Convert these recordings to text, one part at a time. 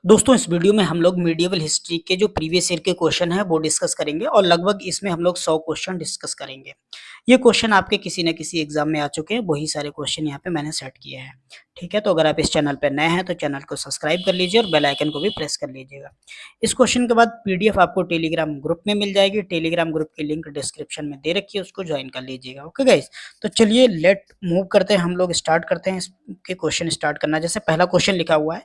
दोस्तों इस वीडियो में हम लोग मीडिएवल हिस्ट्री के जो प्रीवियस ईयर के क्वेश्चन हैं वो डिस्कस करेंगे और लगभग इसमें हम लोग 100 क्वेश्चन डिस्कस करेंगे। ये क्वेश्चन आपके किसी न किसी एग्जाम में आ चुके हैं, वही सारे क्वेश्चन यहाँ पे मैंने सेट किए हैं। ठीक है, तो अगर आप इस चैनल पे नए हैं तो चैनल को सब्सक्राइब कर लीजिए और बेल आइकन को भी प्रेस कर लीजिएगा। इस क्वेश्चन के बाद पीडीएफ आपको टेलीग्राम ग्रुप में मिल जाएगी। टेलीग्राम ग्रुप की लिंक डिस्क्रिप्शन में दे रखी है, उसको ज्वाइन कर लीजिएगा। ओके गाइस, तो चलिए लेट मूव करते हैं, हम लोग स्टार्ट करते हैं इसके क्वेश्चन स्टार्ट करना। जैसे पहला क्वेश्चन लिखा हुआ है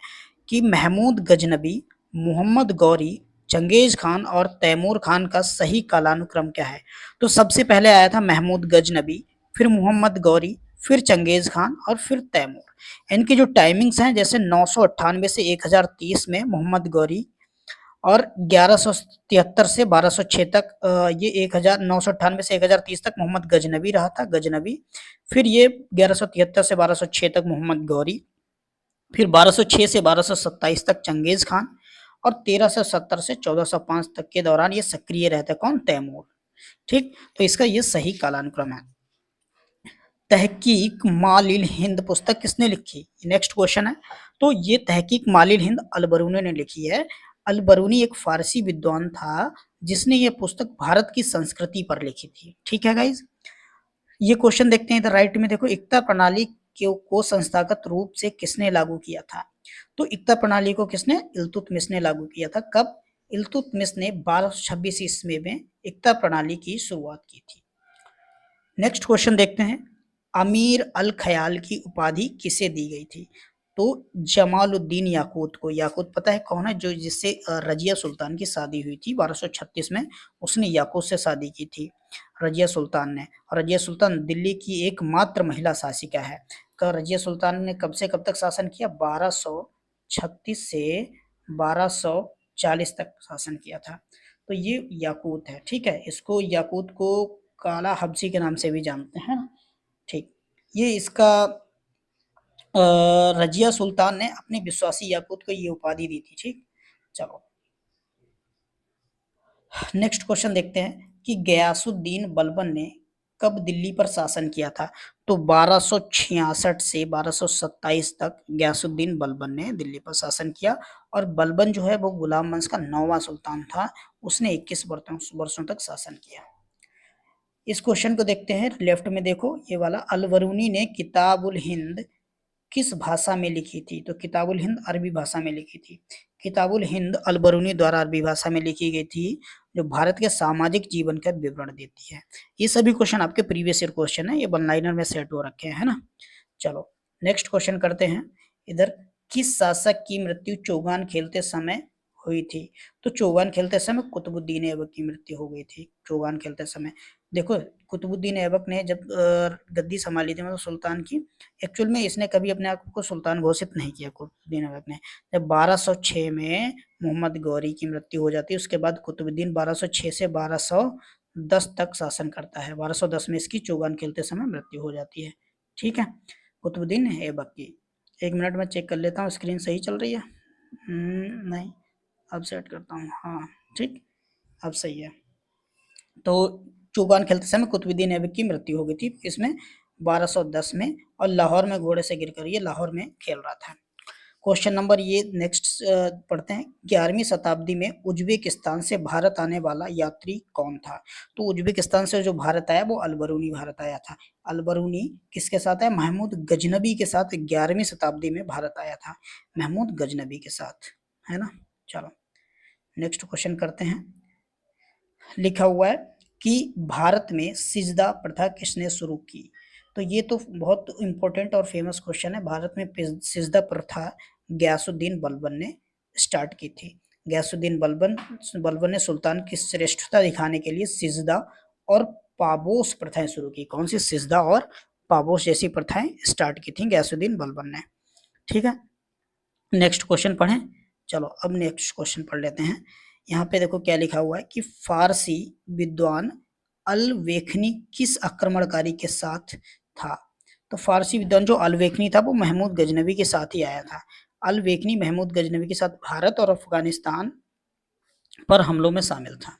कि महमूद गजनबी, मोहम्मद गौरी, चंगेज खान और तैमूर खान का सही कालानुक्रम क्या है? तो सबसे पहले आया था महमूद गजनबी, फिर मोहम्मद गौरी, फिर चंगेज खान और फिर तैमूर। इनकी जो टाइमिंग्स हैं, जैसे 998 से 1030 में मोहम्मद गौरी और 1173 से 1206 तक ये 1998 से 1030 तक मोहम्मद गजनबी रहा था, गजनबी। फिर ये 1173 से 1206 तक मोहम्मद गौरी, फिर 1206 से 1227 तक चंगेज खान और 1370 से 1405 तक के दौरान ये सक्रिय रहता है कौन? तैमूर। ठीक, तो इसका ये सही कालानुक्रम है। तहकीक मालिल हिंद पुस्तक किसने लिखी? नेक्स्ट क्वेश्चन है। तो ये तहकीक मालिल हिंद अलबरूनी ने लिखी है। अलबरूनी एक फारसी विद्वान था जिसने ये पुस्तक भारत की संस्कृति पर लिखी थी। ठीक है गाइज, ये क्वेश्चन देखते हैं इधर राइट में। देखो, इक्ता प्रणाली को संस्थागत रूप से किसने लागू किया था? तो इक्ता प्रणाली को किसने? इल्तुतमिश ने लागू किया था। कब? इल्तुतमिश ने 1226 ईस्वी में इक्ता प्रणाली की शुरुआत की थी। नेक्स्ट क्वेश्चन देखते हैं। अमीर अल खयाल की उपाधि किसे दी गई थी? तो जमालुद्दीन याकूत को। याकूत पता है कौन है? जो जिससे रजिया सुल्तान की शादी हुई थी 1236 में, उसने याकूत से शादी की थी रजिया सुल्तान ने। और रजिया सुल्तान दिल्ली की एकमात्र महिला शासिका है। रजिया सुल्तान ने कब से कब तक शासन किया? 1236 से 1240 तक शासन किया था। तो ये याकूत है। ठीक है, इसको याकूत को काला हबसी के नाम से भी जानते हैं ना। ठीक, ये इसका रजिया सुल्तान ने अपने विश्वासी याकूत को ये उपाधि दी थी। ठीक, चलो नेक्स्ट क्वेश्चन देखते हैं कि गयासुद्दीन बलबन ने कब दिल्ली पर शासन किया था? तो 1266 से 1227 तक गयासुद्दीन बलबन ने दिल्ली पर शासन किया। और बलबन जो है वो गुलाम वंश का 9वां सुल्तान था, उसने 21 वर्षों तक शासन किया। इस क्वेश्चन को देखते हैं लेफ्ट में। देखो ये वाला, अलबरूनी ने किताबुल हिंद किस भाषा में लिखी थी? तो किताबुल हिंद अरबी भाषा में लिखी थी। किताबुल हिंद अलबरूनी द्वारा अरबी भाषा में लिखी गई थी, जो भारत के सामाजिक जीवन का विवरण देती है। ये सभी क्वेश्चन आपके प्रीवियस ईयर क्वेश्चन है, ये वन लाइनर में सेट हो रखे हैं, है ना। चलो नेक्स्ट क्वेश्चन करते हैं। इधर किस शासक की मृत्यु चौगान खेलते समय हुई थी? तो चौगान खेलते समय कुतुबुद्दीन ऐबक की मृत्यु हो गई थी चौगान खेलते समय। देखो, कुतुबुद्दीन ऐबक ने जब गद्दी संभाली थी मतलब सुल्तान की, एक्चुअल में इसने कभी अपने आप को सुल्तान घोषित नहीं किया कुतुबुद्दीन ऐबक ने। जब 1206 में मोहम्मद गौरी की मृत्यु हो जाती है, उसके बाद कुतुबुद्दीन 1206 से 1210 तक शासन करता है। 1210 में इसकी चौगान खेलते समय मृत्यु हो जाती है। ठीक है, कुतुबुद्दीन ऐबक की। एक मिनट में चेक कर लेता हूँ स्क्रीन सही चल रही है। नहीं, अब सेट करता हूँ। हाँ ठीक, अब सही है। तो चौगान खेलते समय कुतुबुद्दीन ऐबक की मृत्यु हो गई थी इसमें 1210 में, और लाहौर में घोड़े से गिरकर ये लाहौर में खेल रहा था। क्वेश्चन नंबर ये नेक्स्ट पढ़ते हैं। 11वीं शताब्दी में उज्बेकिस्तान से भारत आने वाला यात्री कौन था? तो उज्बेकिस्तान से जो भारत आया वो अलबरूनी भारत आया था। अलबरूनी किसके साथ है? महमूद गजनबी के साथ 11वीं शताब्दी में भारत आया था, महमूद गजनबी के साथ, है ना। चलो नेक्स्ट क्वेश्चन करते हैं। लिखा हुआ है कि भारत में सिजदा प्रथा किसने शुरू की? तो ये तो बहुत इंपॉर्टेंट और फेमस क्वेश्चन है। भारत में सिजदा प्रथा गयासुद्दीन बलबन ने स्टार्ट की थी। गयासुद्दीन बलबन ने सुल्तान की श्रेष्ठता दिखाने के लिए सिजदा और पाबोस प्रथाएं शुरू की। कौन सी? सिजदा और पाबोस जैसी प्रथाएं स्टार्ट की थी गयासुद्दीन बलबन ने। ठीक है, नेक्स्ट क्वेश्चन पढ़ें। चलो अब नेक्स्ट क्वेश्चन पढ़ लेते हैं। यहाँ पे देखो क्या लिखा हुआ है कि फारसी विद्वान अल-वेखनी किस आक्रमणकारी के साथ था? तो फारसी विद्वान जो अल-वेखनी था वो महमूद गजनबी के साथ ही आया था। अल-वेखनी महमूद गजनबी के साथ भारत और अफगानिस्तान पर हमलों में शामिल था।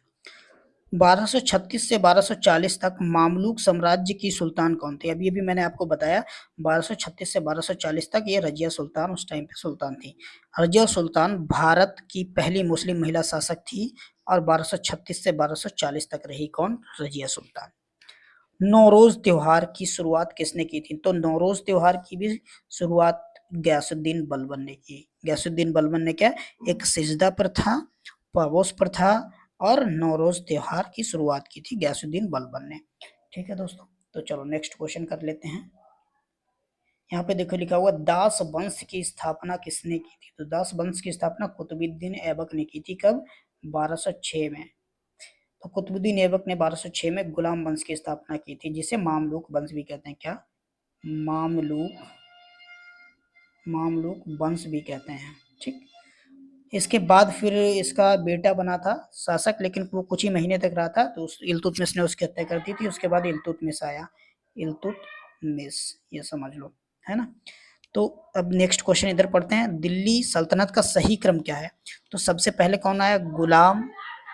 1236 से 1240 तक मामलुक साम्राज्य की सुल्तान कौन थे? अभी अभी मैंने आपको बताया 1236 से 1240 तक ये रजिया सुल्तान उस टाइम पे सुल्तान थी। रजिया सुल्तान भारत की पहली मुस्लिम महिला शासक थी और 1236 से 1240 तक रही कौन? रजिया सुल्तान। नौरोज त्योहार की शुरुआत किसने की थी? तो नौरोज त्योहार की भी शुरुआत गयासुद्दीन बलबन ने की। गयासुद्दीन बलबन ने क्या? एक सिजदा प्रथा, पावोस प्रथा और नौरोज त्योहार की शुरुआत की थी गयासुद्दीन बलबन ने। ठीक है दोस्तों, तो चलो नेक्स्ट क्वेश्चन कर लेते हैं। यहाँ पे देखो लिखा हुआ दास वंश की स्थापना किसने की थी? तो दास वंश की स्थापना कुतुबुद्दीन ऐबक ने की थी। कब? 1206 में। तो कुतुबुद्दीन ऐबक ने 1206 में गुलाम वंश की स्थापना की थी, जिसे मामलुक वंश भी कहते हैं। क्या? मामलुक मामलुक वंश भी कहते हैं। ठीक। इसके बाद फिर इसका बेटा बना था शासक, लेकिन वो कुछ ही महीने तक रहा था, तो इल्तुतमिश ने उसकी हत्या कर दी थी। उसके बाद इल्तुतमिश आया। इल्तुतमिश, ये समझ लो, है ना। तो अब नेक्स्ट क्वेश्चन इधर पढ़ते हैं। दिल्ली सल्तनत का सही क्रम क्या है? तो सबसे पहले कौन आया? गुलाम,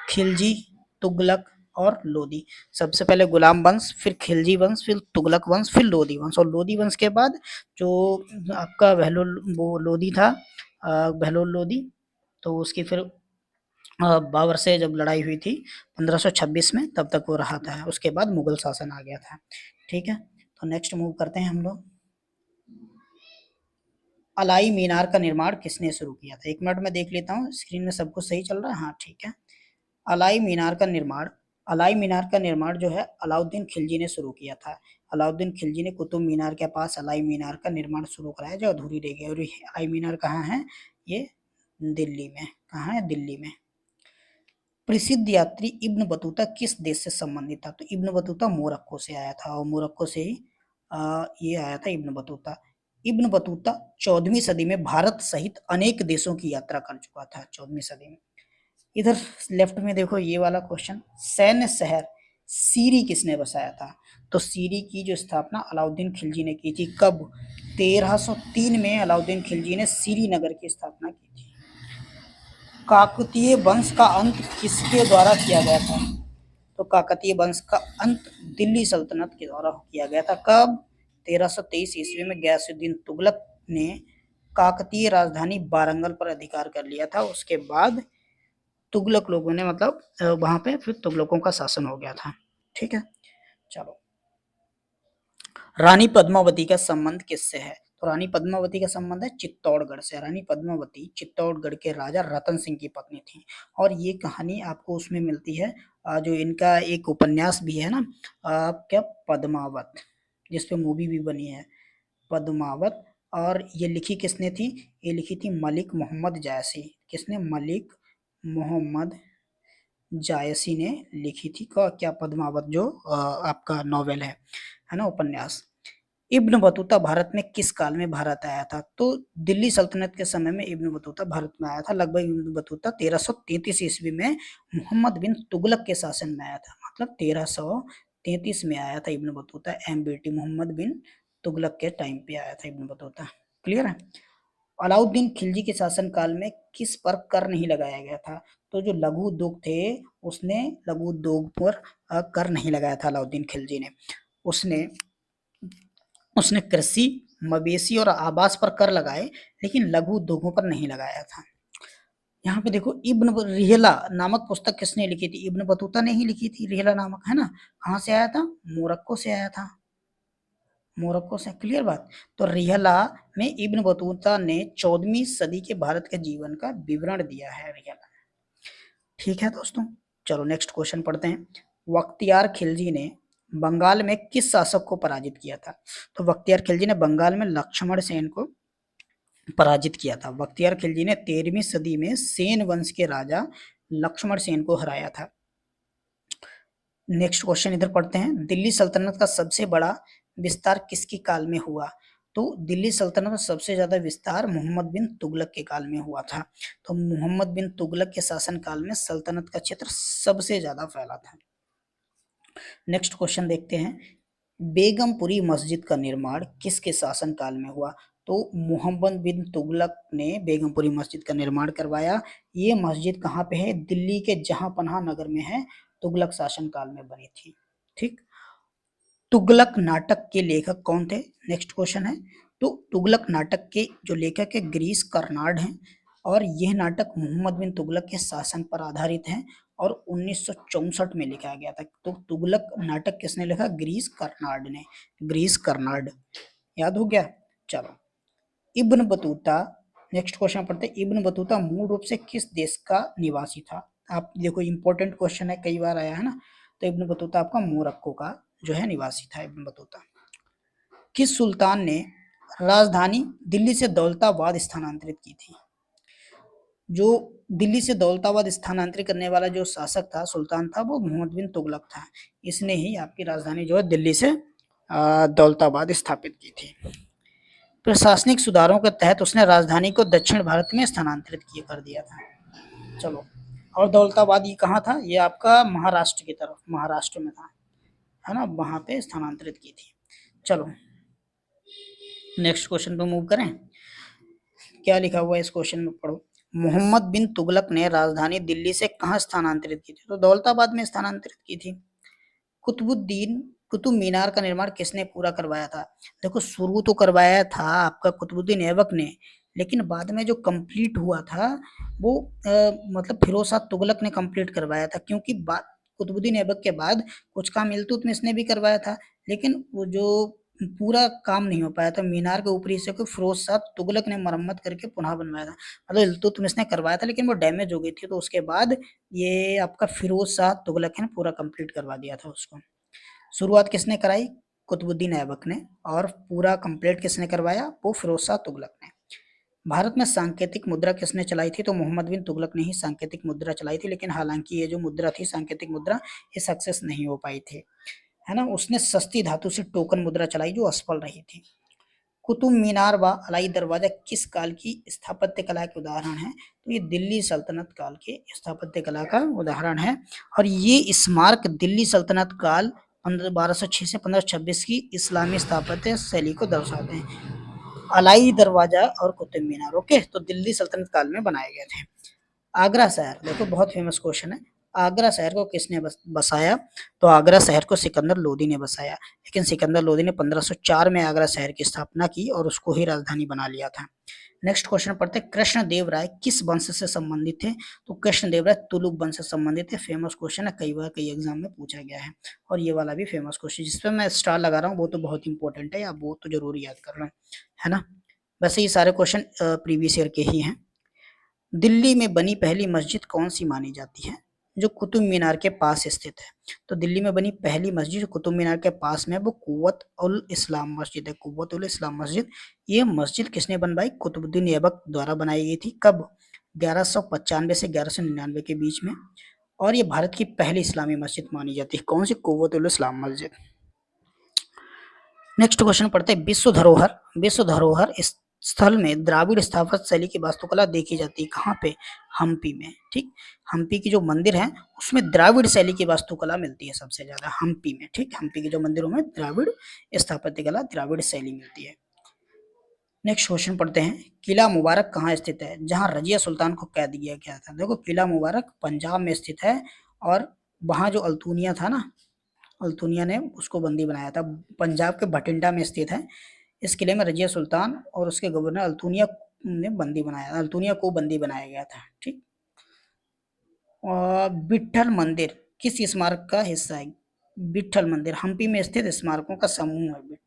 खिलजी, तुगलक और लोदी। सबसे पहले गुलाम वंश, फिर खिलजी वंश, फिर तुगलक वंश, फिर लोदी वंश। और लोदी वंश के बाद जो आपका बहलोल वो लोदी था, बहलोल लोदी, तो उसकी फिर बाबर से जब लड़ाई हुई थी 1526 में, तब तक वो रहा था। उसके बाद मुगल शासन आ गया था। ठीक है, तो नेक्स्ट मूव करते हैं हम लोग। अलाई मीनार का निर्माण किसने शुरू किया था? 1 मिनट में देख लेता हूँ स्क्रीन में सब कुछ सही चल रहा है। हाँ ठीक है। अलाई मीनार का निर्माण अलाई मीनार का निर्माण जो है अलाउद्दीन खिलजी ने शुरू किया था। अलाउद्दीन खिलजी ने कुतुब मीनार के पास अलाई मीनार का निर्माण शुरू कराया, जो अधूरी रह गई। और ये अलाई मीनार कहाँ है? ये दिल्ली में। कहाँ है? दिल्ली में। प्रसिद्ध यात्री इब्न बतूता किस देश से संबंधित था? तो इब्न बतूता मोरक्को से आया था, और मोरक्को से ही ये आया था इब्न बतूता। इब्न बतूता 14वीं सदी में भारत सहित अनेक देशों की यात्रा कर चुका था। 14वीं सदी में। इधर लेफ्ट में देखो ये वाला क्वेश्चन, सैन्य शहर सीरी किसने बसाया था? तो सीरी की जो स्थापना अलाउद्दीन खिलजी ने की थी। कब? 1303 में अलाउद्दीन खिलजी ने सीरी नगर की स्थापना की थी। काकतीय वंश का अंत किसके द्वारा किया गया था? तो काकतीय वंश का अंत दिल्ली सल्तनत के द्वारा किया गया था। कब? 1323 ईस्वी में गयासुद्दीन तुगलक ने काकतीय राजधानी वारंगल पर अधिकार कर लिया था। उसके बाद तुगलक लोगों ने मतलब वहां पे फिर तुगलकों का शासन हो गया था। ठीक है, चलो। रानी पद्मावती का संबंध किससे है? तो रानी पद्मावती का संबंध है चित्तौड़गढ़ से। रानी पद्मावती चित्तौड़गढ़ के राजा रतन सिंह की पत्नी थी। और ये कहानी आपको उसमें मिलती है, जो इनका एक उपन्यास भी है ना, क्या, पद्मावत, जिसपे मूवी भी बनी है, पद्मावत। और ये लिखी किसने थी? ये लिखी थी मलिक मोहम्मद जायसी। किसने? मलिक मोहम्मद जायसी ने लिखी थी। क्या? पद्मावत, जो आपका नॉवेल है ना, उपन्यास। इब्न बतूता भारत में किस काल में भारत आया था? तो दिल्ली सल्तनत के समय में इब्न बतूता भारत में आया था। लगभग इब्न बतूता 1333 ईस्वी में मोहम्मद बिन तुगलक के शासन में आया था। मतलब 1333 में आया था इब्न बतूता। एमबीटी मोहम्मद बिन तुगलक के टाइम पे आया था इब्न बतूता। क्लियर है। अलाउद्दीन खिलजी के शासनकाल में किस पर कर नहीं लगाया गया था? तो जो लघु उद्योग थे, उसने लघु उद्योग पर कर नहीं लगाया था अलाउद्दीन खिलजी ने। उसने उसने कृषि, मवेशी और आवास पर कर लगाए, लेकिन लघु उद्योगों पर नहीं लगाया था। यहाँ पे देखो, इब्न रिहला नामक पुस्तक किसने लिखी थी? इब्न बतूता ने ही लिखी थी, रिहला नामक, है ना। कहाँ से आया था? मोरक्को से आया था। मोरक्को से। क्लियर बात। तो रिहला में इब्न बतूता ने 14वीं सदी के भारत के जीवन का विवरण दिया है, रिहला। ठीक है दोस्तों, चलो नेक्स्ट क्वेश्चन पढ़ते हैं। बख्तियार खिलजी ने बंगाल में किस शासक को पराजित किया था? तो बख्तियार खिलजी ने बंगाल में लक्ष्मण सेन को पराजित किया था। बख्तियार खिलजी ने 13वीं सदी में सेन वंश के राजा लक्ष्मण सेन को हराया था। नेक्स्ट क्वेश्चन इधर पढ़ते हैं। दिल्ली सल्तनत का सबसे बड़ा विस्तार किसके काल में हुआ? तो दिल्ली सल्तनत का सबसे ज्यादा विस्तार मोहम्मद बिन तुगलक के काल में हुआ था। तो मोहम्मद बिन तुगलक के शासन काल में सल्तनत का क्षेत्र सबसे ज्यादा फैला था। नेक्स्ट क्वेश्चन देखते हैं। बेगमपुरी मस्जिद का निर्माण किसके शासन काल में हुआ? तो मोहम्मद बिन तुगलक ने बेगमपुरी मस्जिद का निर्माण करवाया। ये मस्जिद कहाँ पे है? दिल्ली के जहां पनाह नगर में है। तुगलक शासन काल में बनी थी। ठीक, तुगलक नाटक के लेखक कौन थे? नेक्स्ट क्वेश्चन है। तो तुगलक नाटक के जो लेखक है गिरीश कर्नाड हैं और यह नाटक मोहम्मद बिन तुगलक के शासन पर आधारित है और 1964 में लिखा गया था। तो तुगलक नाटक किसने लिखा? गिरीश कर्नाड ने। गिरीश कर्नाड, याद हो गया। चलो, इब्न बतूता, नेक्स्ट क्वेश्चन पढ़ते हैं। इब्न बतूता मूल रूप से किस देश का निवासी था? आप देखो, इंपॉर्टेंट क्वेश्चन है, कई बार आया है ना। तो इब्न बतूता आपका मोरक्को का जो है निवासी था इब्न बतूता। किस सुल्तान ने राजधानी दिल्ली से दौलताबाद स्थानांतरित की थी? जो दिल्ली से दौलताबाद स्थानांतरित करने वाला जो शासक था, सुल्तान था, वो मोहम्मद बिन तुगलक था। इसने ही आपकी राजधानी जो है दिल्ली से दौलताबाद स्थापित की थी। प्रशासनिक सुधारों के तहत उसने राजधानी को दक्षिण भारत में स्थानांतरित कर दिया था। चलो, और दौलताबाद ये कहाँ था? ये आपका महाराष्ट्र की तरफ, महाराष्ट्र में था, है ना, वहां पे स्थानांतरित की थी। चलो, नेक्स्ट क्वेश्चन पे मूव करें। क्या लिखा हुआ है इस क्वेश्चन में, पढ़ो। मोहम्मद बिन तुगलक ने राजधानी दिल्ली से कहाँ स्थानांतरित की थी? तो दौलताबाद में स्थानांतरित की थी। कुतुबुद्दीन कुतुब मीनार का निर्माण किसने पूरा करवाया था? देखो, शुरू तो करवाया था आपका कुतुबुद्दीन ऐबक ने, लेकिन बाद में जो कंप्लीट हुआ था वो मतलब फिरोज शाह तुगलक ने कंप्लीट करवाया था, क्योंकि कुतुबुद्दीन ऐबक के बाद कुछ काम इल्तुतमिश ने भी करवाया था, लेकिन वो जो पूरा काम नहीं हो पाया था। मीनार के ऊपरी हिस्से को फिरोज शाह तुगलक ने मरम्मत करके पुनः बनवाया था। मतलब इल्तुतमिश ने करवाया था, लेकिन वो डैमेज हो गई थी, तो उसके बाद ये आपका फिरोज शाह तुगलक ने पूरा कंप्लीट करवा दिया था उसको। शुरुआत किसने कराई? कुतुबुद्दीन ऐबक ने। और पूरा कंप्लीट किसने करवाया? वो फिरोज शाह तुगलक ने। भारत में सांकेतिक मुद्रा किसने चलाई थी? तो मोहम्मद बिन तुगलक ने ही सांकेतिक मुद्रा चलाई थी, लेकिन हालांकि ये जो मुद्रा थी सांकेतिक मुद्रा, ये सक्सेस नहीं हो पाई थी, है ना। उसने सस्ती धातु से टोकन मुद्रा चलाई जो असफल रही थी। कुतुब मीनार व अलाई दरवाजा किस काल की स्थापत्य कला के उदाहरण है? तो ये दिल्ली सल्तनत काल के स्थापत्य कला का उदाहरण है। और ये स्मारक दिल्ली सल्तनत काल 1206 से 1526 की इस्लामी स्थापत्य शैली को दर्शाते हैं। अलाई दरवाजा और कुतुब मीनार, ओके, तो दिल्ली सल्तनत काल में बनाए गए थे। आगरा शहर, देखो बहुत फेमस क्वेश्चन है। आगरा शहर को किसने बसाया? तो आगरा शहर को सिकंदर लोदी ने बसाया, लेकिन सिकंदर लोदी ने 1504 में आगरा शहर की स्थापना की और उसको ही राजधानी बना लिया था। नेक्स्ट क्वेश्चन पढ़ते हैं। कृष्णदेव राय किस वंश से संबंधित थे? तो कृष्णदेव राय तुलुक वंश से संबंधित थे। फेमस क्वेश्चन है, कई बार कई एग्जाम में पूछा गया है। और ये वाला भी फेमस क्वेश्चन, जिसपे मैं स्टार लगा रहा हूँ वो तो बहुत इंपॉर्टेंट है, आप वो तो जरूर याद कर लो, है ना। वैसे ये सारे क्वेश्चन प्रीवियस ईयर के ही हैं। दिल्ली में बनी पहली मस्जिद कौन सी मानी जाती है? जो कुतुब मीनार के पास स्थित है। तो दिल्ली में बनी पहली मस्जिद जो कुतुब मीनार के पास में है वो कुव्वत उल इस्लाम मस्जिद है। कुव्वत उल इस्लाम मस्जिद, ये मस्जिद किसने बनवाई? कुतुबुद्दीन ऐबक द्वारा बनाई गई थी। कब? 1195 से 1199 के बीच में। और ये भारत की पहली इस्लामी मस्जिद मानी जाती है। कौन सी? कुव्वत उल इस्लाम मस्जिद। नेक्स्ट क्वेश्चन पढ़ते हैं। विश्व धरोहर, विश्व धरोहर इस स्थल में द्राविड़ स्थापत्य शैली की वास्तुकला देखी जाती है। कहाँ पे? हम्पी में। ठीक, हम्पी की जो मंदिर है उसमें द्राविड़ शैली की वास्तुकला मिलती है सबसे ज्यादा, हम्पी में। ठीक, हम्पी के जो मंदिरों में द्राविड़ स्थापत्य कला, द्राविड़ शैली मिलती है। नेक्स्ट क्वेश्चन पढ़ते हैं। किला मुबारक कहाँ स्थित है जहाँ रजिया सुल्तान को कैद किया गया था? देखो, किला मुबारक पंजाब में स्थित है और वहाँ जो अल्तुनिया था ना, अल्तुनिया ने उसको बंदी बनाया था। पंजाब के भटिंडा में स्थित है। इस किले में रजिया सुल्तान और उसके गवर्नर अल्तुनिया ने बंदी बनाया, अल्तुनिया को बंदी बनाया गया था। ठीक, और विट्ठल मंदिर किस स्मारक का हिस्सा है? विट्ठल मंदिर हम्पी में स्थित स्मारकों का समूह है।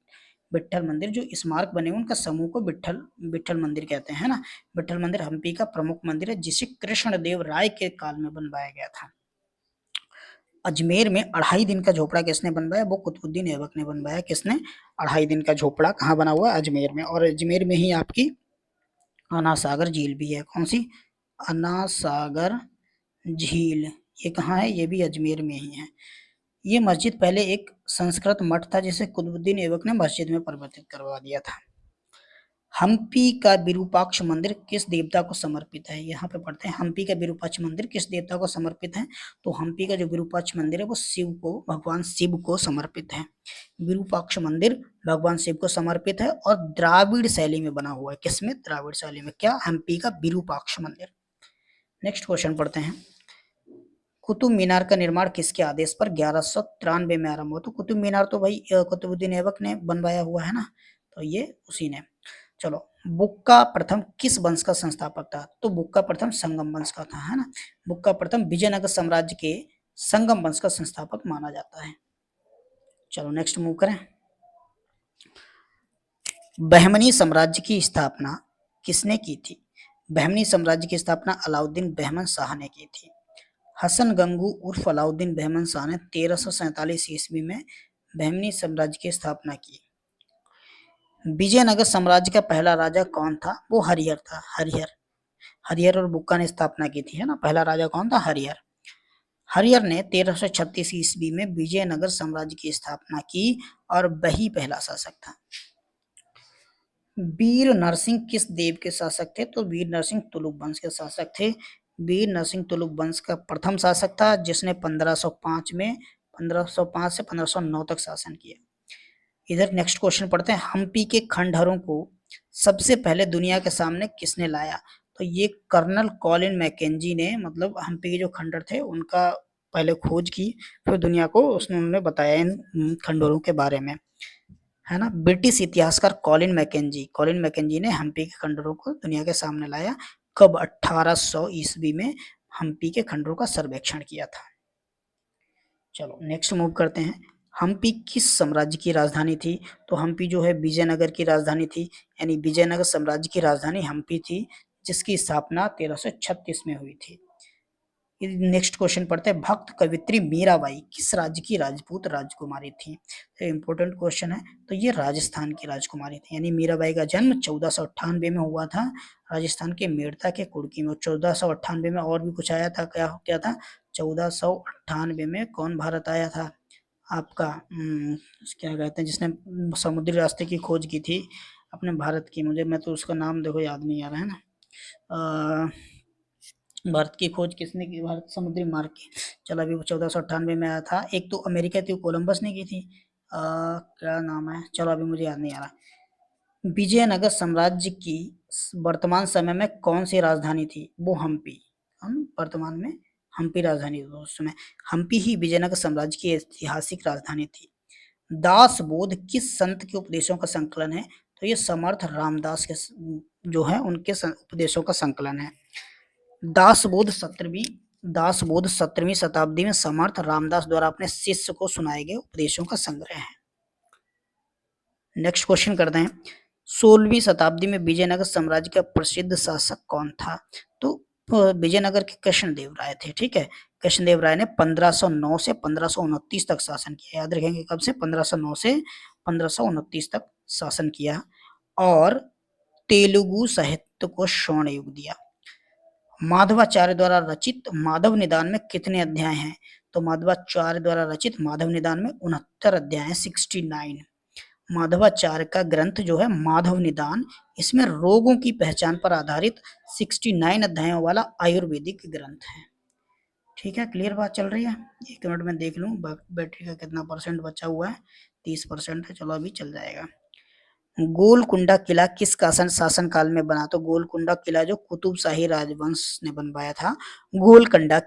विट्ठल मंदिर, जो स्मारक बने हुए उनका समूह को विट्ठल विट्ठल मंदिर कहते हैं ना। विट्ठल मंदिर हम्पी का प्रमुख मंदिर है, जिसे कृष्णदेव राय के काल में बनवाया गया था। अजमेर में 2.5 दिन का झोपड़ा किसने बनवाया? वो कुतुबुद्दीन ऐबक ने बनवाया। किसने? 2.5 दिन का झोपड़ा कहाँ बना हुआ है? अजमेर में। और अजमेर में ही आपकी अन्ना सागर झील भी है। कौन सी? अन्ना सागर झील, ये कहाँ है? ये भी अजमेर में ही है। ये मस्जिद पहले एक संस्कृत मठ था, जिसे कुतुबुद्दीन ऐबक ने मस्जिद में परिवर्तित करवा दिया था। हम्पी का विरूपाक्ष मंदिर किस देवता को समर्पित है? यहाँ पे पढ़ते हैं। हम्पी का विरूपाक्ष मंदिर किस देवता को समर्पित है? तो हम्पी का जो विरूपाक्ष मंदिर है वो शिव को, भगवान शिव को समर्पित है। विरूपाक्ष मंदिर भगवान शिव को समर्पित है और द्राविड़ शैली में बना हुआ है। किसमें? द्राविड़ शैली में। क्या? हम्पी का विरूपाक्ष मंदिर। नेक्स्ट क्वेश्चन पढ़ते हैं। कुतुब मीनार का निर्माण किसके आदेश पर 1193 में आरंभ हुआ? तो कुतुब मीनार तो भाई कुतुबुद्दीन ऐबक ने बनवाया हुआ है ना, तो ये उसी ने। चलो, बुक्का प्रथम किस वंश का संस्थापक था? तो बुक्का प्रथम संगम वंश का था, है ना। बुक्का प्रथम विजयनगर साम्राज्य के संगम वंश का संस्थापक माना जाता है। चलो नेक्स्ट मूव करें। बहमनी साम्राज्य की स्थापना किसने की थी? बहमनी साम्राज्य की स्थापना अलाउद्दीन बहमन शाह ने की थी। हसन गंगू उर्फ अलाउद्दीन बहमन शाह ने 1347 ईस्वी में बहमनी साम्राज्य की स्थापना की। विजयनगर साम्राज्य का पहला राजा कौन था? वो हरिहर था, हरिहर। हरिहर और बुक्का ने स्थापना की थी, है ना। पहला राजा कौन था? हरिहर। हरिहर ने 1336 ईस्वी में विजयनगर साम्राज्य की स्थापना की और वही पहला शासक था। वीर नरसिंह किस देव के शासक थे? तो वीर नरसिंह तुलुक वंश के शासक थे। वीर नरसिंह तुलुक वंश का प्रथम शासक था, जिसने 1505 से 1509 तक शासन किया। इधर नेक्स्ट क्वेश्चन पढ़ते हैं। हम्पी के खंडहरों को सबसे पहले दुनिया के सामने किसने लाया? तो ये कर्नल कॉलिन मैकेंजी ने, मतलब हम्पी के जो खंडहर थे उनका पहले खोज की, फिर दुनिया को उन्होंने बताया इन खंडहरों के बारे में, है ना। ब्रिटिश इतिहासकार कॉलिन मैकेंजी ने हम्पी के खंडहरों को दुनिया के सामने लाया। कब? 1800 ईस्वी में हम्पी के खंडहरों का सर्वेक्षण किया था। चलो नेक्स्ट मूव करते हैं। हम्पी किस साम्राज्य की राजधानी थी? तो हम्पी जो है विजयनगर की राजधानी थी, यानी विजयनगर साम्राज्य की राजधानी हम्पी थी, जिसकी स्थापना 1336 में हुई थी। नेक्स्ट क्वेश्चन पढ़ते हैं। भक्त कवित्री मीराबाई किस राज्य की राजपूत राजकुमारी थी? तो इंपॉर्टेंट क्वेश्चन है। तो ये राजस्थान की राजकुमारी थी, यानी मीराबाई का जन्म 1498 में हुआ था राजस्थान के मेड़ता के कुर्की में। 1498 में और भी कुछ आया था, क्या क्या था? 1498 में कौन भारत आया था आपका? क्या कहते हैं, जिसने समुद्री रास्ते की खोज की थी अपने भारत की, मैं तो उसका नाम देखो याद नहीं आ रहा है ना। भारत की खोज किसने की? भारत समुद्री मार्ग की। चलो अभी 1498 में आया था। एक तो अमेरिका थी, कोलंबस ने की थी। क्या नाम है, चलो अभी मुझे याद नहीं आ रहा। विजयनगर साम्राज्य की वर्तमान समय में कौन सी राजधानी थी? वो हम्पी। हम वर्तमान में हम्पी राजधानी थी उस समय। हम्पी ही विजयनगर साम्राज्य की ऐतिहासिक राजधानी थी। दास बोध किस संत के उपदेशों का संकलन है? तो ये समर्थ रामदास के जो है उनके उपदेशों का संकलन है। दासबोध 17वीं शताब्दी में समर्थ रामदास द्वारा अपने शिष्य को सुनाए गए उपदेशों का संग्रह है। नेक्स्ट क्वेश्चन करते हैं। 16वीं शताब्दी में विजयनगर साम्राज्य का प्रसिद्ध शासक कौन था? तो विजयनगर के कृष्णदेव राय थे, ठीक है। कृष्णदेव राय ने 1509 से 1529 तक शासन किया। याद रखेंगे कब से? 1509 से 1529 तक शासन किया और तेलुगु साहित्य को स्वर्ण युग दिया। माधवाचार्य द्वारा रचित माधव निदान में कितने अध्याय हैं? तो माधवाचार्य द्वारा रचित माधव निदान में 69 अध्याय हैं, 69। माधवाचार्य का ग्रंथ जो है माधव निदान, इसमें रोगों की पहचान पर आधारित 69 अध्यायों वाला आयुर्वेदिक ग्रंथ है। ठीक है, क्लियर बात चल रही है? 1 मिनट में देख लूं बैटरी का कितना परसेंट बचा हुआ है। 30% है, चलो अभी चल जाएगा। गोलकुंडा किला किस शासन काल में बना? तो गोलकुंडा किला जो कुतुब शाही राजवंश ने बनवाया था। गोलकुंडा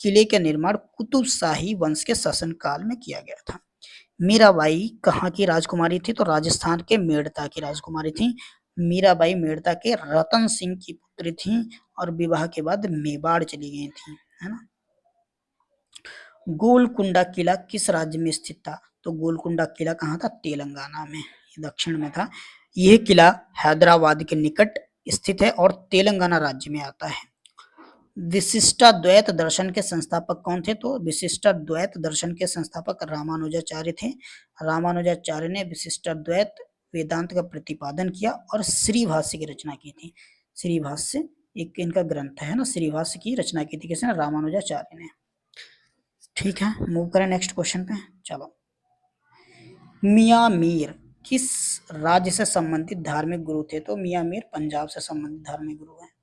किले का निर्माण कुतुब शाही वंश के शासन काल में किया गया था। मीराबाई कहाँ की राजकुमारी थी? तो राजस्थान के मेड़ता की राजकुमारी थी। मीराबाई मेड़ता के रतन सिंह की पुत्री थी और विवाह के बाद मेवाड़ चली गई थी, है ना। गोलकुंडा किला किस राज्य में स्थित था? तो गोलकुंडा किला कहाँ था? तेलंगाना में, दक्षिण में था। यह किला हैदराबाद के निकट स्थित है और तेलंगाना राज्य में आता है। विशिष्टाद्वैत दर्शन के संस्थापक कौन थे? तो विशिष्टाद्वैत दर्शन के संस्थापक रामानुजाचार्य थे। रामानुजाचार्य ने विशिष्टाद्वैत वेदांत का प्रतिपादन किया और श्रीभाष्य की रचना की थी। श्रीभाष्य एक इनका ग्रंथ है ना, श्रीभाष्य की रचना की थी किसने? रामानुजाचार्य ने। ठीक है, मूव करें नेक्स्ट क्वेश्चन पे। चलो, मियाँ मीर किस राज्य से संबंधित धार्मिक गुरु थे? तो मियाँ मीर पंजाब से संबंधित धार्मिक गुरु है।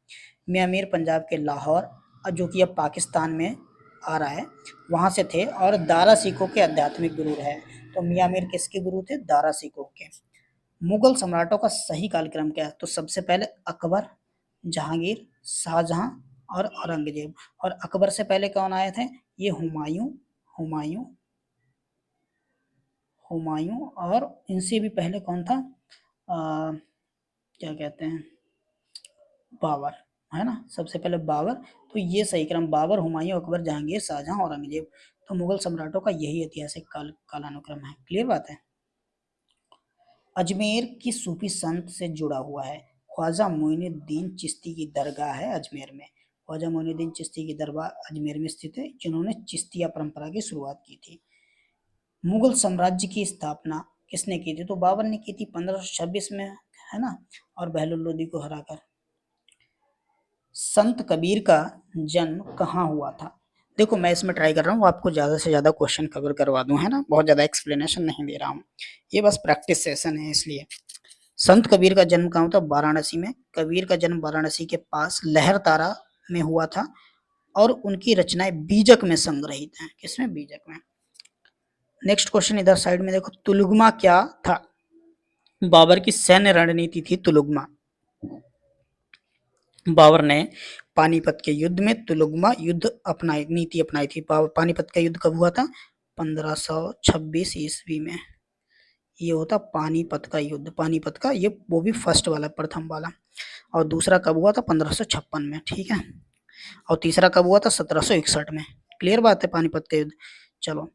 मियाँ मीर पंजाब के लाहौर, जो कि अब पाकिस्तान में आ रहा है, वहां से थे और दारा सिखों के आध्यात्मिक गुरु रहे। तो मियाँ मीर किसके गुरु थे? दारा सिखों के। मुगल सम्राटों का सही कालक्रम क्या है? तो सबसे पहले अकबर, जहांगीर, शाहजहां और औरंगजेब। और अकबर से पहले कौन आए थे? ये हुमायूं, हुमायूं, हुमायूं, और इनसे भी पहले कौन था? क्या कहते हैं, बाबर, है ना, सबसे पहले बाबर। तो ये सही क्रम, बाबर, हुमायूं, अकबर, जहांगीर, शाहजहां, औरंगजेब। तो मुगल सम्राटों का यही ऐतिहासिक कालानुक्रम है। क्लियर बात है। अजमेर की सूफी संत से जुड़ा हुआ है। ख्वाजा मोइनुद्दीन चिश्ती की दरगाह है अजमेर में। ख्वाजा मोइनुद्दीन चिश्ती की दरगाह अजमेर में स्थित है, जिन्होंने चिश्तिया परंपरा की शुरुआत की थी। मुगल साम्राज्य की स्थापना किसने की थी? तो बाबर ने की थी 1526 में, है ना, और बहलुल लोदी को हराकर। संत कबीर का जन्म कहाँ हुआ था? देखो मैं इसमें ट्राई कर रहा हूँ आपको ज्यादा से ज्यादा क्वेश्चन कवर करवा दूं, है ना, बहुत ज्यादा एक्सप्लेनेशन नहीं दे रहा हूँ, ये बस प्रैक्टिस सेशन है इसलिए। संत कबीर का जन्म कहाँ हुआ था? वाराणसी में। कबीर का जन्म वाराणसी के पास लहरतारा में हुआ था, और उनकी रचनाएं बीजक में संग्रहित हैं। किसमें? बीजक में। नेक्स्ट क्वेश्चन इधर साइड में देखो, तुलुगमा क्या था? बाबर की सैन्य रणनीति थी तुलुगमा। बाबर ने पानीपत के युद्ध में तुलुगमा युद्ध अपनाई, नीति अपनाई थी। पानीपत का युद्ध कब हुआ था? 1526 ईस्वी में। ये होता पानीपत का युद्ध। पानीपत का ये वो भी फर्स्ट वाला, प्रथम वाला। और दूसरा कब हुआ था? 1556 में, ठीक है। और तीसरा कब हुआ था? 1761 में। क्लियर बात है, पानीपत का युद्ध। चलो,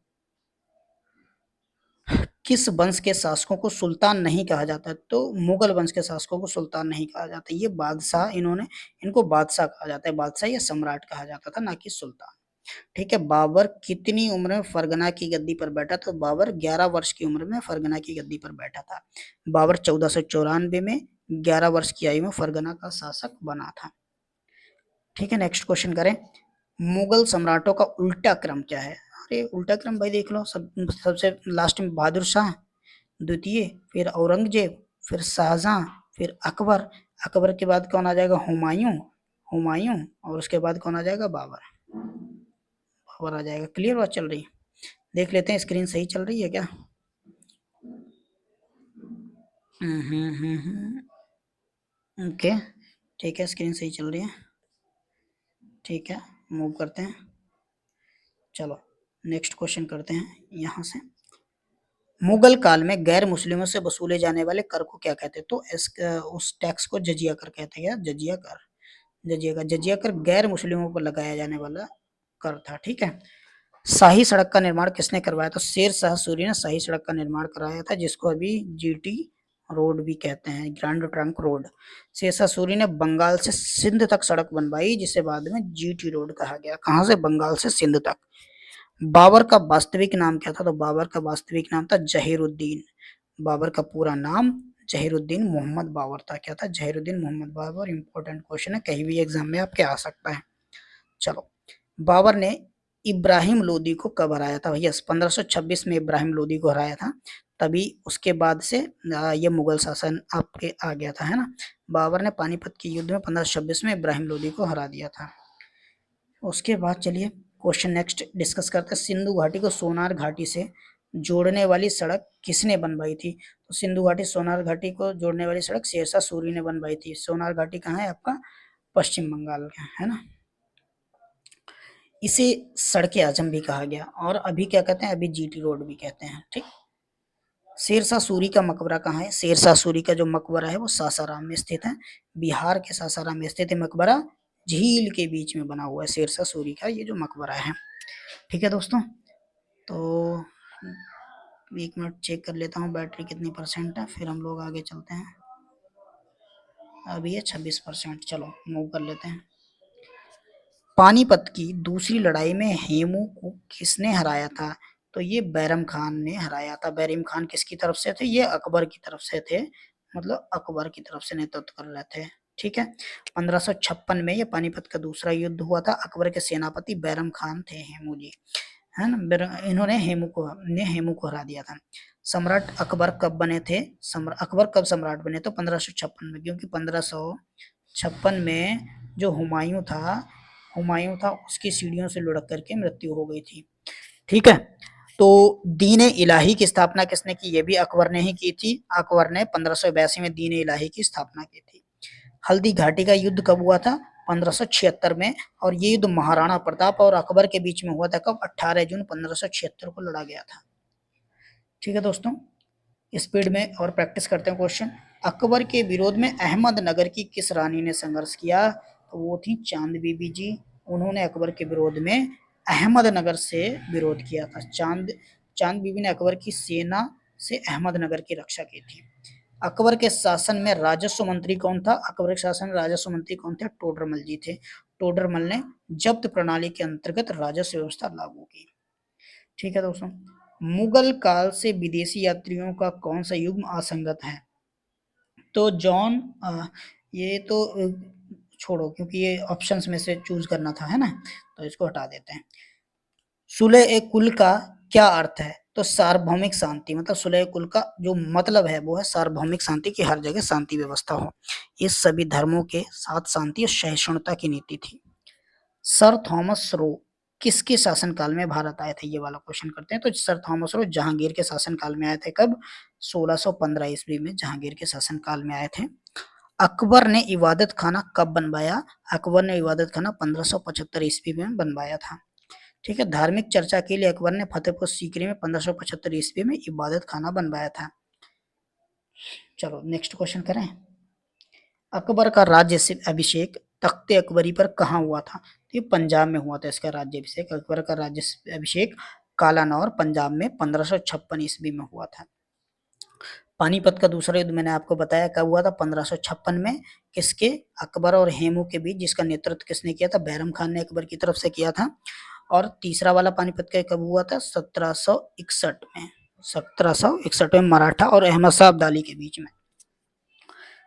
किस वंश के शासकों को सुल्तान नहीं कहा जाता? तो मुगल वंश के शासकों को सुल्तान नहीं कहा जाता, ये बादशाह, इनको बादशाह कहा जाता है। बादशाह या सम्राट कहा जाता था, ना कि सुल्तान। ठीक है। बाबर कितनी उम्र में फरगना की गद्दी पर बैठा? तो बाबर 11 वर्ष की उम्र में फरगना की गद्दी पर बैठा था। बाबर 1494 में 11 वर्ष की आयु में फरगना का शासक बना था। ठीक है। नेक्स्ट क्वेश्चन करें, मुगल सम्राटों का उल्टा क्रम क्या है? अरे उल्टा क्रम भाई देख लो, सबसे लास्ट में बहादुर शाह द्वितीय, फिर औरंगजेब, फिर शाहजहां, फिर अकबर। अकबर के बाद कौन आ जाएगा? हुमायूं, हुमायूं, और उसके बाद कौन आ जाएगा? बाबर, बाबर आ जाएगा। क्लियर बात चल रही है? देख लेते हैं स्क्रीन सही चल रही है क्या? ओके, ठीक है, स्क्रीन सही चल रही है, ठीक है, मूव करते हैं। चलो नेक्स्ट क्वेश्चन करते हैं यहाँ से। मुगल काल में गैर मुस्लिमों से वसूले जाने वाले कर को क्या कहते हैं? तो उस टैक्स को जजिया कर कहते हैं। क्या? जजिया कर। जजिया कर, जजिया कर गैर मुस्लिमों पर लगाया जाने वाला कर था। ठीक है। शाही सड़क का निर्माण किसने करवाया? तो शेर शाह सूरी ने शाही सड़क का निर्माण कराया था, जिसको अभी जीटी रोड भी कहते हैं, grand trunk road. Sher Shah Suri ने बंगाल से सिंध तक सड़क बनवाई, जिसे बाद में जीटी रोड कहा गया। कहां से? बंगाल से सिंध तक। बाबर का वास्तविक नाम क्या था? तो बाबर का वास्तविक नाम था जहीरुद्दीन। बाबर का पूरा नाम जहीरुद्दीन मोहम्मद बाबर था। क्या था? जहीरुद्दीन मोहम्मद बाबर। इंपॉर्टेंट क्वेश्चन है, कहीं भी एग्जाम में आपके आ सकता है। चलो, बाबर ने इब्राहिम लोदी को कब हराया था? भैया 1526 में इब्राहिम लोदी को हराया था, तभी उसके बाद से ये मुगल शासन आपके आ गया था, है ना। बाबर ने पानीपत के युद्ध में 1526 में इब्राहिम लोदी को हरा दिया था। उसके बाद चलिए क्वेश्चन नेक्स्ट डिस्कस करते हैं। सिंधु घाटी को सोनार घाटी से जोड़ने वाली सड़क किसने बनवाई थी? तो सिंधु घाटी सोनार घाटी को जोड़ने वाली सड़क शेरशाह सूरी ने बनवाई थी। सोनार घाटी कहाँ है आपका? पश्चिम बंगाल का, है ना। इसे सड़क आजम भी कहा गया, और अभी क्या कहते हैं? अभी जीटी रोड भी कहते हैं। ठीक। शेरशाह सूरी का मकबरा कहाँ है? शेरशाह सूरी का जो मकबरा है वो सासाराम में स्थित है। बिहार के सासाराम में स्थित है मकबरा, झील के बीच में बना हुआ है शेरशाह सूरी का ये जो मकबरा है। ठीक है दोस्तों, तो एक मिनट चेक कर लेता हूँ बैटरी कितनी परसेंट है, फिर हम लोग आगे चलते हैं। अभी है 26%। चलो मूव कर लेते हैं। पानीपत की दूसरी लड़ाई में हेमू को किसने हराया था? तो ये बैरम खान ने हराया था। बैरम खान किसकी तरफ से थे? ये अकबर की तरफ से थे, मतलब अकबर की तरफ से नेतृत्व कर रहे थे। ठीक है। 1556 में ये पानीपत का दूसरा युद्ध हुआ था। अकबर के सेनापति बैरम खान थे, हेमू जी, है ना। इन्होंने हेमू को हरा दिया था। सम्राट अकबर कब बने थे? अकबर कब सम्राट बने? तो 1556 में, क्योंकि 1556 में जो हुमायूं था उसकी सीढ़ियों से लुढ़क करके मृत्यु हो गई थी। ठीक है। तो दीन इलाही की स्थापना किसने की? ये भी अकबर ने ही की थी। अकबर ने 1582 में दीन इलाही की स्थापना की थी। हल्दी घाटी का युद्ध कब हुआ था? 1576 में, और ये युद्ध महाराणा प्रताप और अकबर के बीच में हुआ था कब? 18 जून 1576 को लड़ा गया था। ठीक है दोस्तों, स्पीड में और प्रैक्टिस करते हैं क्वेश्चन। अकबर के विरोध में अहमदनगर की किस रानी ने संघर्ष किया? तो वो थी चांद बीबी जी। उन्होंने अकबर के विरोध में अहमदनगर से विरोध किया था। चांद बीबी ने अकबर की सेना से अहमदनगर की रक्षा की थी। अकबर के शासन में राजस्व मंत्री कौन था? अकबर के शासन में राजस्व मंत्री कौन थे? टोडरमल जी थे। टोडरमल ने जब्त प्रणाली के अंतर्गत राजस्व व्यवस्था लागू की। ठीक है दोस्तों, मुगल काल से विदेशी यात्रियों का कौन सा युग्म असंगत है? तो जॉन ये तो छोड़ो, क्योंकि ये ऑप्शंस में से चूज करना था, है ना, तो इसको हटा देते हैं। सुलह ए कुल का क्या अर्थ है? तो सार्वभौमिक शांति, मतलब सुलह कुल का जो मतलब है वो है सार्वभौमिक शांति, की हर जगह शांति व्यवस्था हो। ये सभी धर्मों के साथ शांति और सहिष्णुता की नीति थी। सर थॉमस रो किसके शासनकाल में भारत आए थे? ये वाला क्वेश्चन करते हैं। तो सर थॉमस रो जहांगीर के शासनकाल में आए थे। कब? 1615 ईस्वी में जहांगीर के शासनकाल में आए थे। अकबर ने इबादत खाना कब बनवाया? अकबर ने इबादत खाना 1575 ईस्वी में बनवाया था। ठीक है, धार्मिक चर्चा के लिए अकबर ने फतेहपुर सीकरी में 1575 ईस्वी में इबादत खाना बनवाया था। चलो नेक्स्ट क्वेश्चन करें। अकबर का राज्य से अभिषेक तख्ते अकबरी पर कहाँ हुआ था? तो ये पंजाब में हुआ था इसका राज्यभिषेक। अकबर का राज्य अभिषेक कालानौर पंजाब में 1556 ईस्वी में हुआ था। पानीपत का दूसरा युद्ध मैंने आपको बताया कब हुआ था? 1556 में। किसके? अकबर और हेमू के बीच, जिसका नेतृत्व किसने किया था? बैरम खान ने अकबर की तरफ से किया था। और तीसरा वाला पानीपत का कब हुआ था? 1761 में। 1761 में मराठा और अहमद शाह अब्दाली के बीच में।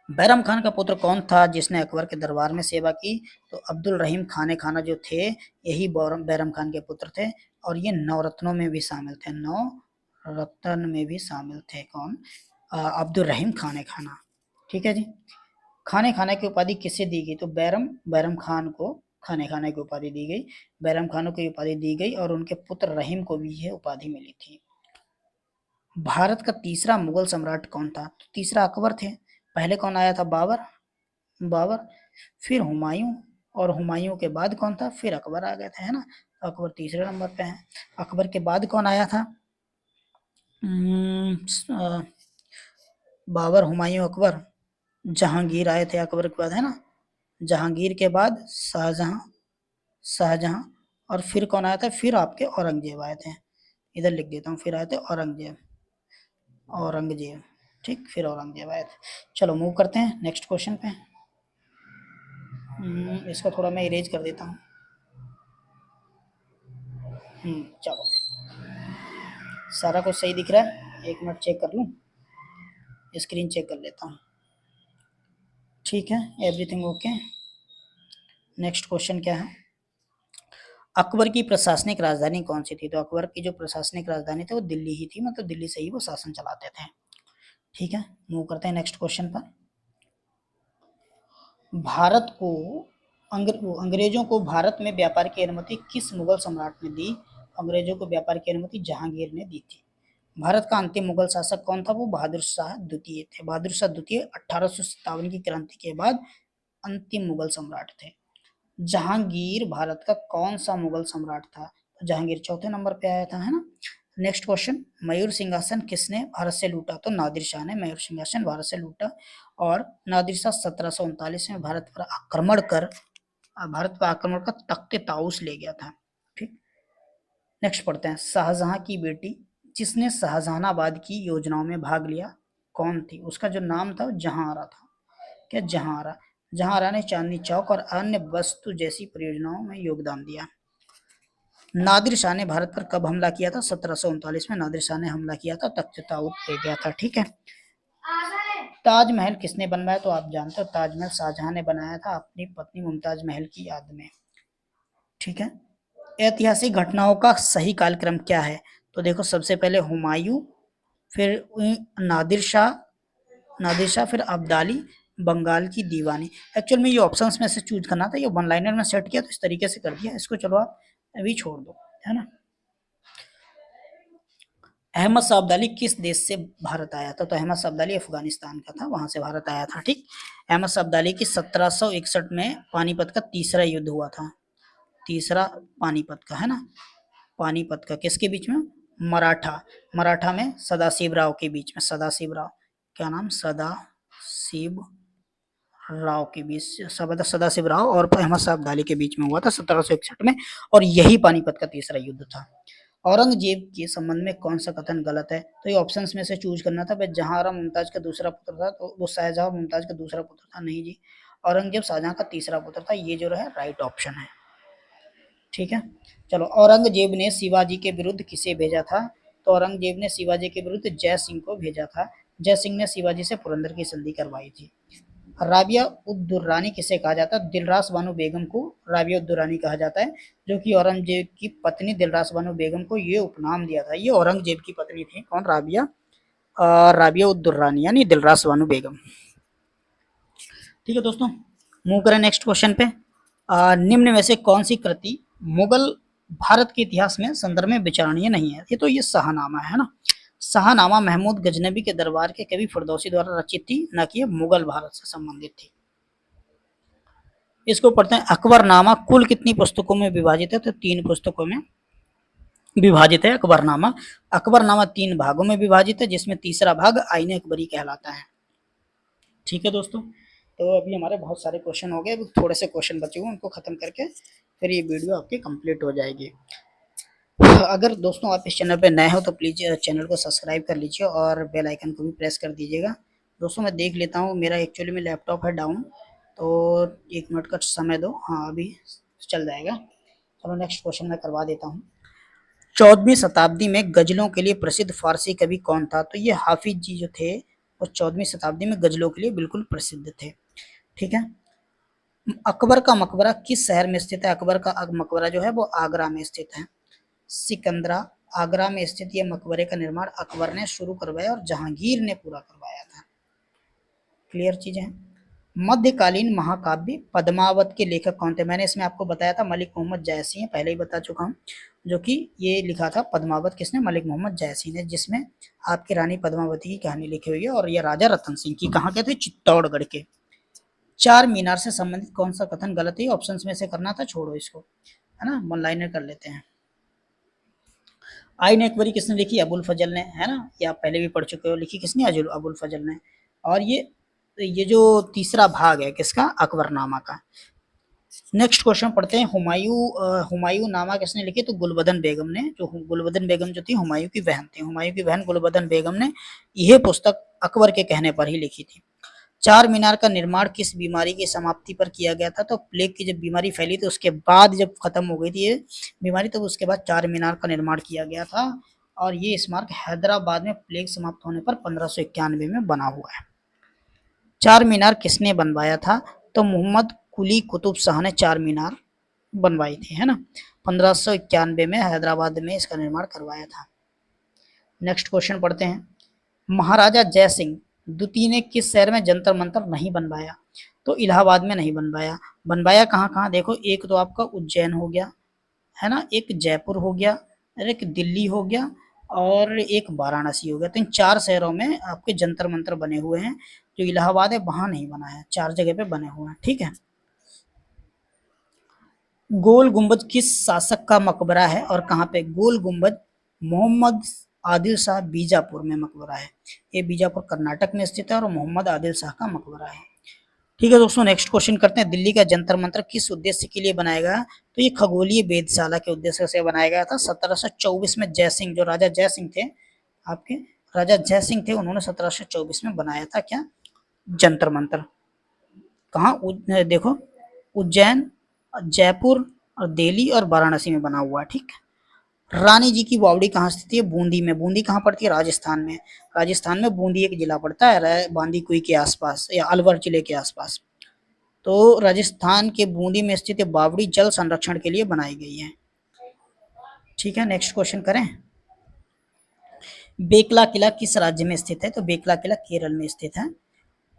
बैरम खान का पुत्र कौन था जिसने अकबर के दरबार में सेवा की? तो अब्दुल रहीम खाने खाना जो थे, यही बैरम खान के पुत्र थे। और ये नवरत्नों में भी शामिल थे। नवरत्न में भी शामिल थे। कौन? अब्दुल रहीम खाने खाना। ठीक है जी। खाने खाने की उपाधि किससे दी गई? तो बैरम खान को खाने खाने की उपाधि दी गई। बैरम खानों को उपाधि दी गई और उनके पुत्र रहीम को भी यह उपाधि मिली थी। भारत का तीसरा मुगल सम्राट कौन था? तो तीसरा अकबर थे। पहले कौन आया था? बाबर, फिर हुमायूं, और हुमायूं के बाद कौन था? फिर अकबर आ गए थे, है ना। तो अकबर तीसरे नंबर पे है। अकबर के बाद कौन आया था? बाबर, हुमायूं, अकबर, जहांगीर आए थे अकबर के बाद, है ना। जहांगीर के बाद शाहजहां, और फिर कौन आया था? फिर आपके औरंगजेब आए थे। इधर लिख देता हूँ, फिर आए थे औरंगजेब। ठीक, फिर औरंगजेब आए थे। चलो मूव करते हैं नेक्स्ट क्वेश्चन पे। इसको थोड़ा मैं इरेज कर देता हूँ। चलो, सारा कुछ सही दिख रहा है? एक मिनट चेक कर लूँ, स्क्रीन चेक कर लेता हूँ। ठीक है, एवरीथिंग ओके। नेक्स्ट क्वेश्चन क्या है? अकबर की प्रशासनिक राजधानी कौन सी थी? तो अकबर की जो प्रशासनिक राजधानी थी वो दिल्ली ही थी, मतलब दिल्ली से ही वो शासन चलाते थे। ठीक है, मूव करते हैं नेक्स्ट क्वेश्चन पर। भारत को अंग्रेजों को भारत में व्यापार की अनुमति किस मुगल सम्राट ने दी? अंग्रेजों को व्यापार की अनुमति जहांगीर ने दी थी। भारत का अंतिम मुगल शासक कौन था? वो बहादुर शाह द्वितीय थे। बहादुर शाह द्वितीय 1857 की क्रांति के बाद अंतिम मुगल सम्राट थे। जहांगीर भारत का कौन सा मुगल सम्राट था? तो जहांगीर चौथे नंबर पे आया था, है ना। नेक्स्ट क्वेश्चन, मयूर सिंहासन किसने भारत से लूटा? तो नादिर शाह ने मयूर सिंहासन भारत से लूटा। और नादिर शाह 1739 में भारत पर आक्रमण कर तख्ते ताउस ले गया था। ठीक, नेक्स्ट पढ़ते हैं। शाहजहां की बेटी जिसने शाहजहानाबाद की योजनाओं में भाग लिया कौन थी? उसका जो नाम था वो जहांआरा था। क्या? जहांआरा। जहांआरा ने चांदनी चौक और अन्य वस्तु जैसी परियोजनाओं में योगदान दिया। नादिर शाह ने भारत पर कब हमला किया था? 1739 में नादिर शाह ने हमला किया था, तख्त ताउस ले गया था। ठीक है। ताजमहल किसने बनवाया? तो आप जानते हो ताजमहल शाहजहां ने बनाया था अपनी पत्नी मुमताज महल की याद में। ठीक है। ऐतिहासिक घटनाओं का सही कालक्रम क्या है? तो देखो, सबसे पहले हुमायूं, फिर नादिर शाह, फिर अब्दाली, बंगाल की दीवानी। एक्चुअल में ये ऑप्शंस में से चूज करना था, ये वन लाइनर में सेट किया तो इस तरीके से कर दिया। इसको चलो आप अभी छोड़ दो, है ना। अहमद शाह अब्दाली किस देश से भारत आया था? तो अहमद शाह अब्दाली अफगानिस्तान का था, वहां से भारत आया था। ठीक। अहमद शाह अब्दाली की 1761 में पानीपत का तीसरा युद्ध हुआ था। तीसरा पानीपत का, है ना। पानीपत का किसके बीच में? मराठा, मराठा में सदाशिव राव के बीच में। सदाशिव राव, क्या नाम? सदाशिव राव के बीच, सदाशिव राव और अहमद शाह अब्दाली के बीच में हुआ था 1761 में, और यही पानीपत का तीसरा युद्ध था। औरंगजेब के संबंध में कौन सा कथन गलत है? तो ये ऑप्शंस में से चूज करना था। जहां मुमताज का दूसरा पुत्र था, तो वो शाहजहां और मुमताज का दूसरा पुत्र था। नहीं जी, औरंगजेब शाहजहां का तीसरा पुत्र था। ये जो है राइट ऑप्शन है। ठीक है, चलो। औरंगजेब ने शिवाजी के विरुद्ध किसे भेजा था? तो औरंगजेब ने शिवाजी के विरुद्ध जय सिंह को भेजा था। जय सिंह ने शिवाजी से पुरंदर की संधि करवाई थी। राबिया उद दुर्रानी किसे कहा जाता है? दिलरास बानो बेगम को राबिया उद दुर्रानी कहा जाता है, जो कि औरंगजेब की पत्नी दिलरास बानो बेगम को ये उपनाम दिया था। ये औरंगजेब की पत्नी थी, कौन? राबिया उद दुर्रानी यानी दिलरास बानो बेगम। ठीक है दोस्तों, मूव करें नेक्स्ट क्वेश्चन पे। निम्न में से कौन सी कृति मुगल भारत के इतिहास में संदर्भ में विचारणीय नहीं है? ये तो ये शाहनामा है ना। शाहनामा महमूद गजनबी के दरबार के कवि फिरदौसी द्वारा रचित थी, न कि मुगल भारत से संबंधित थी। इसको पढ़ते हैं। अकबरनामा कुल कितनी पुस्तकों में विभाजित है? तो 3 पुस्तकों में विभाजित है अकबरनामा। अकबरनामा 3 भागों में विभाजित है, जिसमें तीसरा भाग आईने अकबरी कहलाता है। ठीक है दोस्तों, तो अभी हमारे बहुत सारे क्वेश्चन हो गए, थोड़े से क्वेश्चन बचे हुए, उनको खत्म करके फिर ये वीडियो आपकी कंप्लीट हो जाएगी। अगर दोस्तों आप इस चैनल पे नए हो तो प्लीज चैनल को सब्सक्राइब कर लीजिए और बेल आइकन को भी प्रेस कर दीजिएगा। दोस्तों मैं देख लेता हूँ, मेरा एक्चुअली में लैपटॉप है डाउन, तो 1 मिनट का समय दो। हाँ, अभी चल जाएगा। चलो नेक्स्ट क्वेश्चन मैं करवा देता हूँ। 14वीं शताब्दी में गजलों के लिए प्रसिद्ध फारसी कवि कौन था? तो ये हाफिज जी जो थे, वो 14वीं शताब्दी में गजलों के लिए बिल्कुल प्रसिद्ध थे। ठीक है। अकबर का मकबरा किस शहर में स्थित है? अकबर का मकबरा जो है वो आगरा में स्थित है। सिकंदरा, आगरा में स्थित ये मकबरे का निर्माण अकबर ने शुरू करवाया और जहांगीर ने पूरा करवाया था। क्लियर चीजें हैं। मध्यकालीन महाकाव्य पद्मावत के लेखक कौन थे? मैंने इसमें आपको बताया था मलिक मोहम्मद जायसी है, पहले ही बता चुका हूँ, जो कि ये लिखा था पद्मावत किसने? मलिक मोहम्मद जायसी ने, जिसमें आपकी रानी पद्मावती की कहानी लिखी हुई है, और ये राजा रतन सिंह की। कहाँ के थे? चित्तौड़गढ़ के। चार मीनार से संबंधित कौन सा कथन गलत है? ऑप्शंस में से करना था, छोड़ो इसको, है ना, वन लाइनर कर लेते हैं। आईन अकबरी किसने लिखी? अबुल फजल ने, है ना, ये आप पहले भी पढ़ चुके हो। लिखी किसने? अबुल फजल ने। और ये जो तीसरा भाग है किसका? अकबरनामा का। नेक्स्ट क्वेश्चन पढ़ते हैं। हुमायूं नामा किसने लिखी? तो गुलबदन बेगम ने। जो गुलबदन बेगम जो थी हुमायूं की बहन थी, हुमायूं की बहन गुलबदन बेगम ने यह पुस्तक अकबर के कहने पर ही लिखी थी। चार मीनार का निर्माण किस बीमारी की समाप्ति पर किया गया था? तो प्लेग की जब बीमारी फैली थी उसके बाद जब खत्म हो गई थी ये बीमारी, तो उसके बाद चार मीनार का निर्माण किया गया था, और ये स्मारक हैदराबाद में प्लेग समाप्त होने पर 1591 में बना हुआ है। चार मीनार किसने बनवाया था? तो मोहम्मद कुली कुतुब शाह ने चार मीनार बनवाई थी, है ना। 1591 में हैदराबाद में इसका निर्माण करवाया था। नेक्स्ट क्वेश्चन पढ़ते हैं। महाराजा जय सिंह द्वितीय ने किस शहर में जंतर मंतर नहीं बनवाया? तो इलाहाबाद में नहीं बनवाया। बनवाया कहाँ कहाँ? देखो, एक तो आपका उज्जैन हो गया, है ना, एक जयपुर हो गया, एक दिल्ली हो गया, और एक वाराणसी हो गया। तो इन 4 शहरों में आपके जंतर मंतर बने हुए हैं। जो इलाहाबाद है वहां नहीं बना है, 4 जगह पे बने हुए हैं। ठीक है। गोल गुंबद किस शासक का मकबरा है और कहाँ पे? गोल गुंबद मोहम्मद आदिल शाह बीजापुर में मकबरा है। ये बीजापुर कर्नाटक में स्थित है और मोहम्मद आदिल शाह का मकबरा है। ठीक है दोस्तों, नेक्स्ट क्वेश्चन करते हैं। दिल्ली का जंतर मंतर किस उद्देश्य के लिए बनाया गया? तो ये खगोलीय वेधशाला के उद्देश्य से बनाया गया था। 1724 में जयसिंह, जो राजा जयसिंह थे, आपके राजा जयसिंह थे, उन्होंने 1724 में बनाया था क्या? जंतर मंतर। कहाँ? देखो, उज्जैन, जयपुर और दिल्ली और वाराणसी में बना हुआ है। ठीक। रानी जी की बावड़ी कहाँ स्थित है? बूंदी में। बूंदी कहाँ पड़ती है? राजस्थान में। राजस्थान में बूंदी एक जिला पड़ता है, बांदीकुई के आसपास या अलवर जिले के आसपास। तो राजस्थान के बूंदी में स्थित बावड़ी जल संरक्षण के लिए बनाई गई है। ठीक है, नेक्स्ट क्वेश्चन करें। बेकला किला किस राज्य में स्थित है? तो बेकला किला केरल में स्थित है।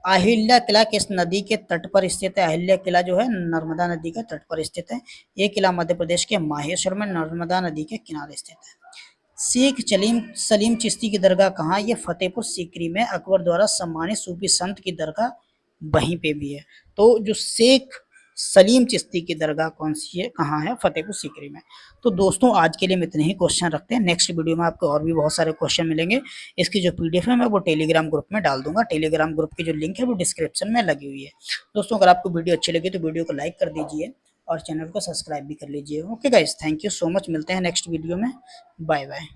अहिल्या किला किस नदी के तट पर स्थित है? अहिल्या किला जो है नर्मदा नदी के तट पर स्थित है। ये किला मध्य प्रदेश के माहेश्वर में नर्मदा नदी के किनारे स्थित है। शेख सलीम चिश्ती की दरगाह कहाँ? ये फतेहपुर सीकरी में अकबर द्वारा सम्मानित सूफी संत की दरगाह वहीं पे भी है। तो जो शेख सलीम चिश्ती की दरगाह कौन सी है, कहाँ है? फतेहपुर सीकरी में। तो दोस्तों आज के लिए हम इतने ही क्वेश्चन रखते हैं, नेक्स्ट वीडियो में आपको और भी बहुत सारे क्वेश्चन मिलेंगे। इसकी जो पीडीएफ है मैं वो टेलीग्राम ग्रुप में डाल दूंगा, टेलीग्राम ग्रुप की जो लिंक है वो डिस्क्रिप्शन में लगी हुई है। दोस्तों अगर आपको वीडियो अच्छी लगी तो वीडियो को लाइक कर दीजिए और चैनल को सब्सक्राइब भी कर लीजिए। Okay guys, thank you so much, मिलते हैं नेक्स्ट वीडियो में, बाय बाय।